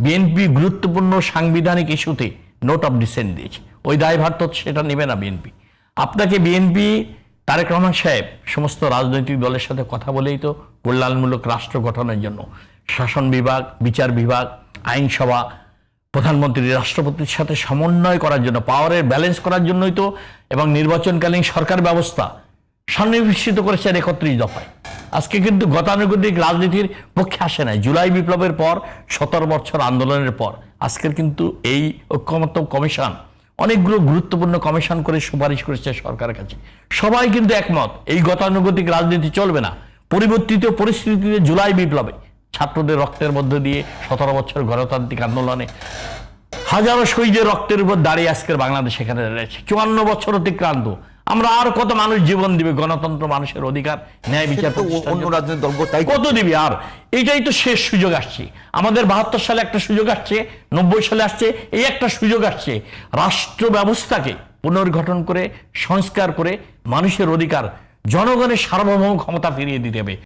BNP গুরুত্বপূর্ণ সাংবিধানিক ইস্যুতে নোট অফ ডিসেন্ট দিয়েছে, ওই দায়ভার তো সেটা নেবে না বিএনপি। আপনাকে বিএনপি তারেক রহমান সাহেব সমস্ত রাজনৈতিক দলের সাথে কথা বলেই তো কল্যাণমূলক রাষ্ট্র গঠনের জন্য শাসন বিভাগ, বিচার বিভাগ, আইনসভা, প্রধানমন্ত্রী, রাষ্ট্রপতির সাথে সমন্বয় করার জন্য, পাওয়ারের ব্যালেন্স করার জন্যই তো, এবং নির্বাচনকালীন সরকার ব্যবস্থা সন্নিবেশিত করেছেন 31 দফায়। আজকে কিন্তু গতানুগতিক রাজনীতির পক্ষে আসে নাই। জুলাই বিপ্লবের পর 17 বছর আন্দোলনের পর আজকের কিন্তু এই ঐক্যমত্য কমিশন অনেকগুলো গুরুত্বপূর্ণ কমিশন করে সুপারিশ করেছে সরকারের কাছে। সবাই কিন্তু একমত এই গতানুগতিক রাজনীতি চলবে না। পরিবর্তিত পরিস্থিতিতে জুলাই বিপ্লবে ছাত্রদের রক্তের মধ্য দিয়ে 17 বছর গণতান্ত্রিক আন্দোলনে হাজারো শহীদের রক্তের উপর দাঁড়িয়ে আজকের বাংলাদেশ এখানে রয়েছে। 54 বছর অতিক্রান্ত। আমরা আর কত মানুষ জীবন দিবে গণতন্ত্র, মানুষের অধিকার, ন্যায় বিচার অন্য রাজনৈতিক দল কত দিবে? আর এটাই তো শেষ সুযোগ আসছে আমাদের। 72 সালে একটা সুযোগ আসছে, 90 সালে আসছে, এই একটা সুযোগ আসছে রাষ্ট্র ব্যবস্থাকে পুনর্গঠন করে, সংস্কার করে মানুষের অধিকার, জনগণের সার্বভৌম ক্ষমতা ফিরিয়ে দিতে হবে।